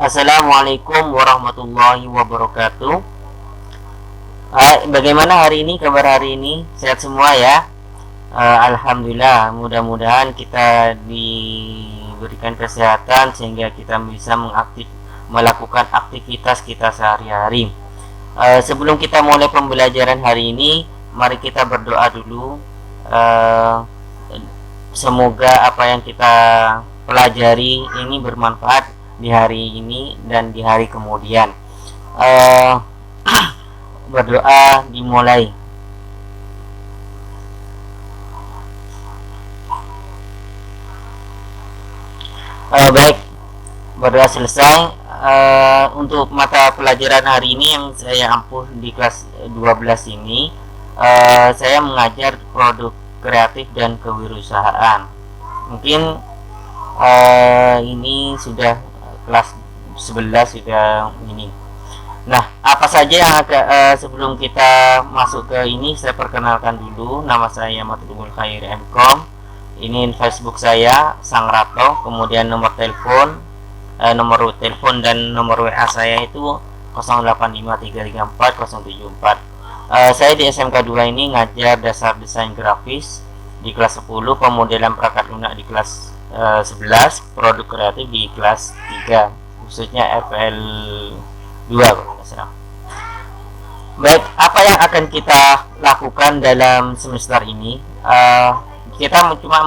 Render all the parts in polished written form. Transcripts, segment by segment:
Assalamualaikum warahmatullahi wabarakatuh. Hai, bagaimana hari ini? Kabar hari ini? Sehat semua ya? Alhamdulillah. Mudah-mudahan kita diberikan kesehatan sehingga kita bisa melakukan aktivitas kita sehari-hari. Sebelum kita mulai pembelajaran hari ini, mari kita berdoa dulu. Semoga apa yang kita pelajari ini bermanfaat di hari ini dan di hari kemudian. Berdoa dimulai. Baik, berdoa selesai. Untuk mata pelajaran hari ini yang saya ampuh di kelas 12 ini, saya mengajar produk kreatif dan kewirausahaan. Mungkin ini sudah kelas 11 sudah ini. Nah, apa saja yang sebelum kita masuk ke ini, saya perkenalkan dulu. Nama saya Matlubul Khair MKom. Ini Facebook saya Sang Rato. Kemudian nomor telepon dan nomor WA saya itu 085334 saya di SMK 2 ini ngajar dasar desain grafis di kelas 10, pemodelan perangkat lunak di kelas 11, produk kreatif di kelas 3, khususnya FL 2 kalau tidak salah. Baik, apa yang akan kita lakukan dalam semester ini? Kita cuma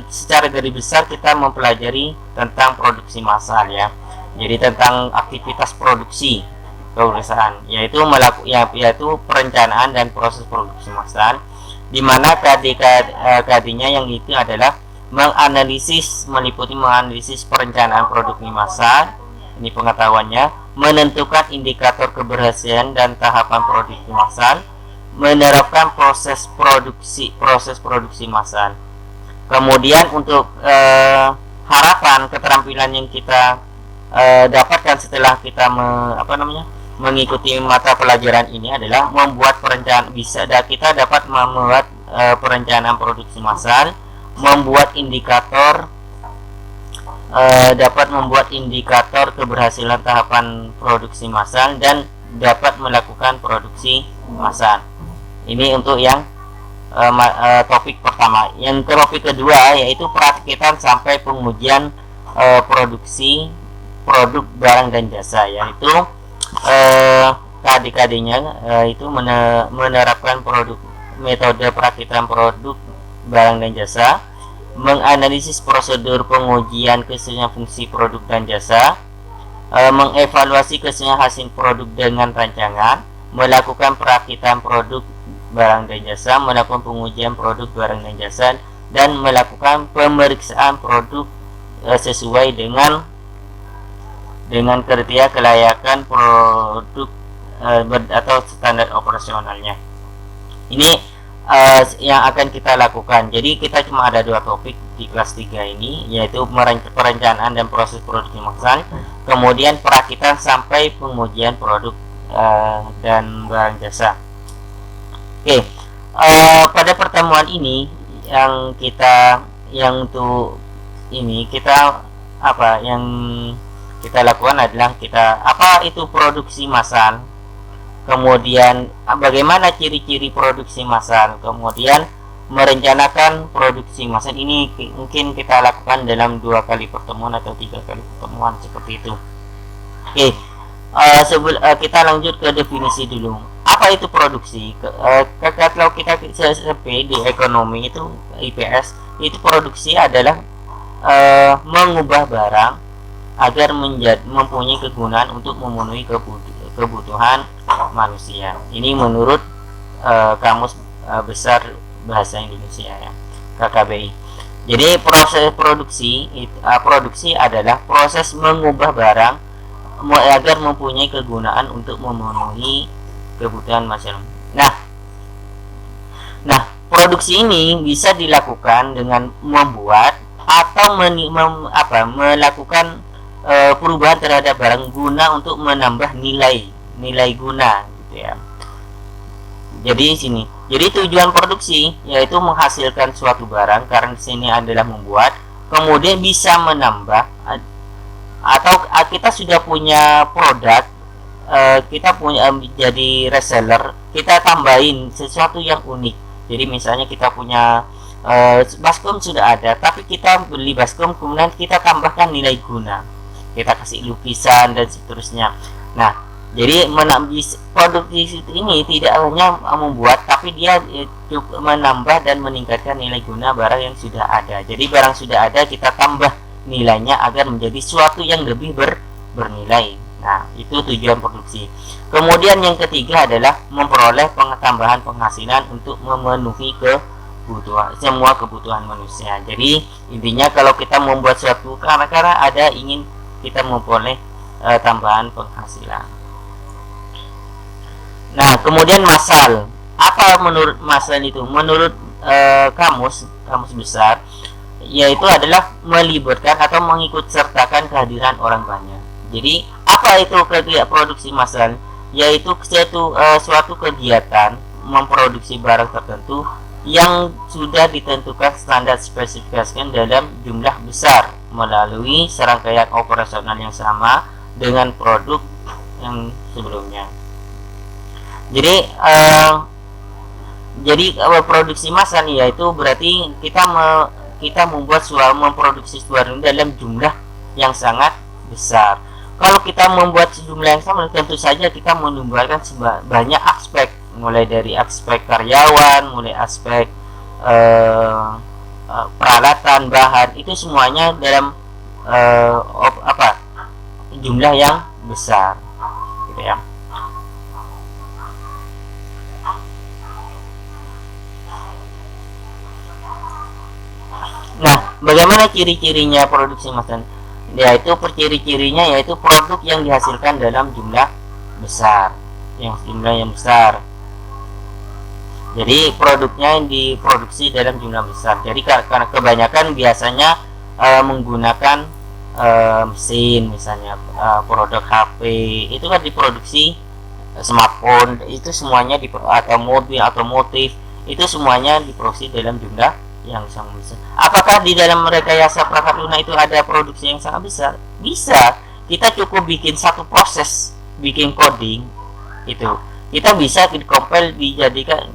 secara garis besar kita mempelajari tentang produksi massal ya. Jadi tentang aktivitas produksi perusahaan, yaitu perencanaan dan proses produksi massal, di mana KD-nya yang itu adalah meliputi menganalisis perencanaan produksi massal, ini pengetahuannya, menentukan indikator keberhasilan dan tahapan produksi massal, menerapkan proses produksi massal. Kemudian untuk harapan keterampilan yang kita dapatkan setelah kita mengikuti mata pelajaran ini adalah membuat perencanaan. Kita dapat membuat perencanaan produksi massal, membuat indikator keberhasilan tahapan produksi massal, dan dapat melakukan produksi massal. Ini untuk yang topik pertama. Yang topik kedua yaitu perakitan sampai pengujian produksi produk barang dan jasa, yaitu KD-KD-nya itu menerapkan metode perakitan produk barang dan jasa, menganalisis prosedur pengujian kesehatan fungsi produk dan jasa, mengevaluasi kesehatan hasil produk dengan rancangan, melakukan perakitan produk barang dan jasa, melakukan pengujian produk barang dan jasa, dan melakukan pemeriksaan produk sesuai dengan kriteria kelayakan produk atau standar operasionalnya. Ini yang akan kita lakukan. Jadi kita cuma ada dua topik di kelas 3 ini, yaitu perencanaan dan proses produksi massal, kemudian perakitan sampai pengujian produk dan barang jasa. Oke, pada pertemuan ini yang kita lakukan adalah apa itu produksi massal, kemudian bagaimana ciri-ciri produksi massal, kemudian merencanakan produksi massal. Ini mungkin kita lakukan dalam 2 kali pertemuan atau 3 kali pertemuan seperti itu. Oke, kita lanjut ke definisi dulu. Apa itu produksi? Kalau kita SMP di ekonomi itu IPS, itu produksi adalah mengubah barang agar mempunyai kegunaan untuk memenuhi kebutuhan manusia. Ini menurut Kamus Besar Bahasa Indonesia ya, KKBI. Jadi proses produksi adalah proses mengubah barang agar mempunyai kegunaan untuk memenuhi kebutuhan masyarakat. Nah, produksi ini bisa dilakukan dengan membuat atau melakukan perubahan terhadap barang guna untuk menambah nilai guna gitu ya. Jadi tujuan produksi yaitu menghasilkan suatu barang, karena di sini adalah membuat, kemudian bisa menambah atau kita sudah punya produk, kita punya jadi reseller, kita tambahin sesuatu yang unik. Jadi misalnya kita punya baskom sudah ada, tapi kita beli baskom kemudian kita tambahkan nilai guna, kita kasih lukisan dan seterusnya. Nah, jadi produk ini tidak hanya membuat, tapi dia cukup menambah dan meningkatkan nilai guna barang yang sudah ada. Jadi barang sudah ada kita tambah nilainya agar menjadi suatu yang lebih bernilai. Nah, itu tujuan produksi. Kemudian yang ketiga adalah memperoleh tambahan penghasilan untuk memenuhi semua kebutuhan manusia. Jadi intinya kalau kita membuat suatu karena ada ingin kita memperoleh tambahan penghasilan. Nah, kemudian masal. Apa menurut masal itu? Menurut kamus besar, yaitu adalah melibatkan atau mengikut sertakan kehadiran orang banyak. Jadi apa itu kegiatan produksi massal? Yaitu suatu kegiatan memproduksi barang tertentu yang sudah ditentukan standar spesifikasikan dalam jumlah besar melalui serangkaian operasional yang sama dengan produk yang sebelumnya. Jadi produksi massal yaitu berarti kita memproduksi suatu dalam jumlah yang sangat besar. Kalau kita membuat jumlah yang sama, tentu saja kita menimbulkan banyak aspek, mulai dari aspek karyawan, mulai aspek peralatan, bahan, itu semuanya dalam jumlah yang besar, gitu ya. Nah, bagaimana ciri-cirinya produksi massal? Yaitu ciri-cirinya yaitu produk yang dihasilkan dalam jumlah besar, jumlah yang besar. Jadi produknya yang diproduksi dalam jumlah besar. Jadi karena kebanyakan biasanya menggunakan mesin, misalnya produk HP itu kan diproduksi, smartphone itu semuanya atau mobil otomotif itu semuanya diproduksi dalam jumlah yang sangat besar. Apakah di dalam rekayasa perangkat lunak itu ada produksi yang sangat besar? Bisa. Kita cukup bikin satu proses, bikin coding itu, kita bisa dikompil, dijadikan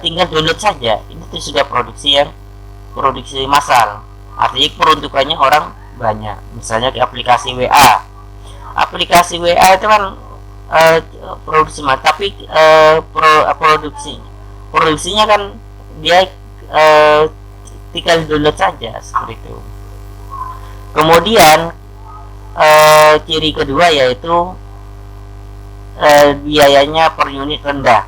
tinggal download saja. Ini tuh sudah produksi massal. Artinya peruntukannya orang banyak. Misalnya di aplikasi WA. Aplikasi WA itu kan produksi massal, tapi produksinya kan dia tinggal download saja seperti itu. Kemudian ciri kedua yaitu biayanya per unit rendah.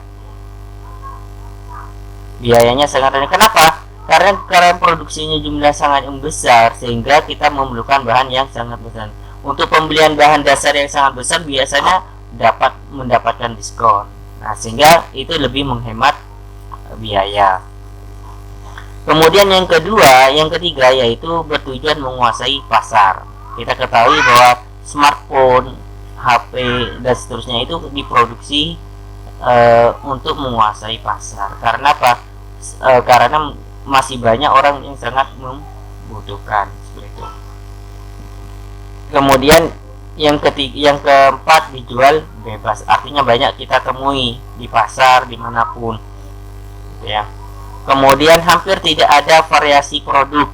Biayanya sangat rendah. Kenapa? Karena produksinya jumlah sangat besar sehingga kita memerlukan bahan yang sangat besar. Untuk pembelian bahan dasar yang sangat besar biasanya mendapatkan diskon. Nah, sehingga itu lebih menghemat biaya. Kemudian yang ketiga yaitu bertujuan menguasai pasar. Kita ketahui bahwa smartphone, HP dan seterusnya itu diproduksi untuk menguasai pasar. Karena apa? Karena masih banyak orang yang sangat membutuhkan seperti itu. Kemudian yang keempat dijual bebas. Artinya banyak kita temui di pasar dimanapun, ya. Kemudian hampir tidak ada variasi produk.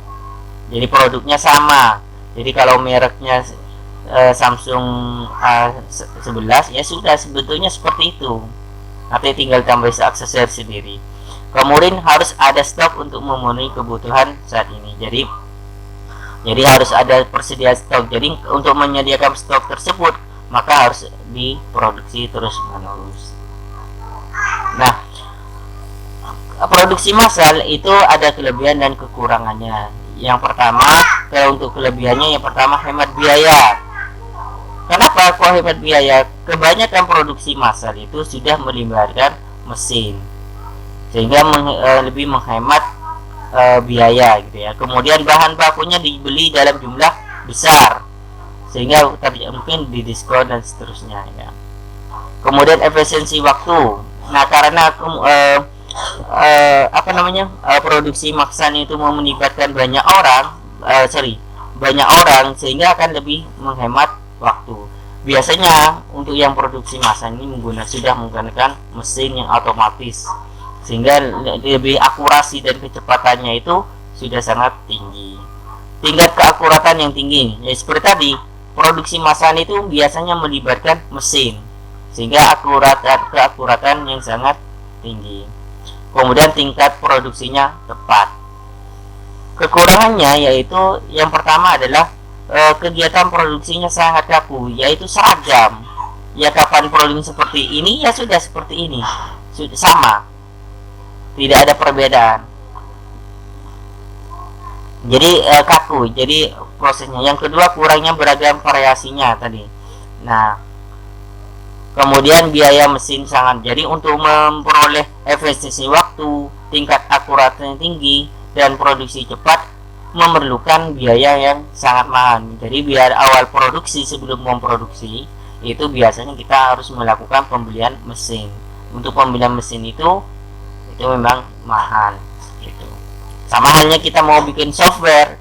Jadi produknya sama. Jadi kalau mereknya Samsung A11 ya sudah sebetulnya seperti itu. Nanti tinggal tambah aksesoris sendiri. Kemudian harus ada stok untuk memenuhi kebutuhan saat ini. Jadi harus ada persediaan stok. Jadi untuk menyediakan stok tersebut maka harus diproduksi terus menerus. Nah, produksi massal itu ada kelebihan dan kekurangannya. Yang pertama, kalau untuk kelebihannya yang pertama hemat biaya. Kenapa kok hemat biaya? Kebanyakan produksi massal itu sudah melibatkan mesin, sehingga lebih menghemat biaya gitu ya. Kemudian bahan bakunya dibeli dalam jumlah besar, sehingga mungkin didiskon dan seterusnya ya. Kemudian efisiensi waktu. Nah, karena produksi massal itu melibatkan banyak orang, banyak orang, sehingga akan lebih menghemat waktu. Biasanya untuk yang produksi massal ini sudah menggunakan mesin yang otomatis, sehingga lebih akurasi dan kecepatannya itu sudah sangat tinggi. Tingkat keakuratan yang tinggi, ya seperti tadi, produksi massal itu biasanya melibatkan mesin, sehingga keakuratan yang sangat tinggi. Kemudian tingkat produksinya tepat. Kekurangannya yaitu yang pertama adalah kegiatan produksinya sangat kaku, yaitu seragam. Ya, kapan produksi seperti ini ya sudah seperti ini, sudah sama, tidak ada perbedaan. Jadi kaku, jadi prosesnya. Yang kedua, kurangnya beragam variasinya tadi. Nah, kemudian biaya mesin sangat. Jadi untuk memperoleh efisiensi waktu, tingkat akurasinya tinggi, dan produksi cepat memerlukan biaya yang sangat mahal. Jadi biaya awal produksi sebelum memproduksi itu biasanya kita harus melakukan pembelian mesin. Untuk pembelian mesin itu memang mahal gitu. Sama halnya kita mau bikin software,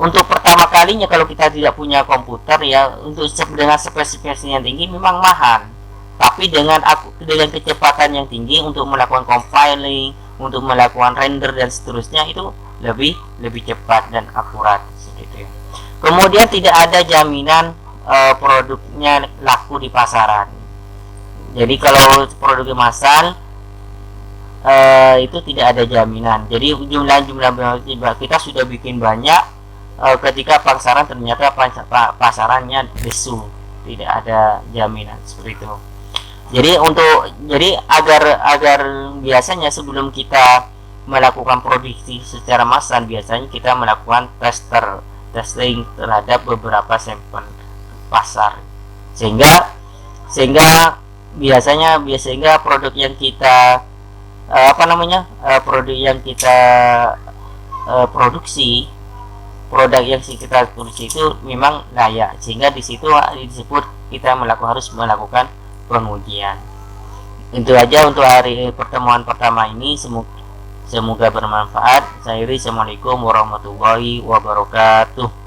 untuk pertama kalinya kalau kita tidak punya komputer ya, untuk dengan spesifikasi yang tinggi memang mahal. Tapi dengan kecepatan yang tinggi untuk melakukan compiling, untuk melakukan render dan seterusnya itu lebih cepat dan akurat seperti itu. Kemudian tidak ada jaminan produknya laku di pasaran. Jadi kalau produk massal itu tidak ada jaminan. Jadi jumlah kita sudah bikin banyak, ketika pasaran ternyata pasarannya lesu, tidak ada jaminan seperti itu. Jadi agar biasanya sebelum kita melakukan produksi secara massal, biasanya kita melakukan testing terhadap beberapa sampel pasar, sehingga biasanya produk yang kita produksi itu memang layak, sehingga di situ disebut kita harus melakukan pengujian. Itu aja untuk hari pertemuan pertama ini, semoga bermanfaat. Assalamualaikum warahmatullahi wabarakatuh.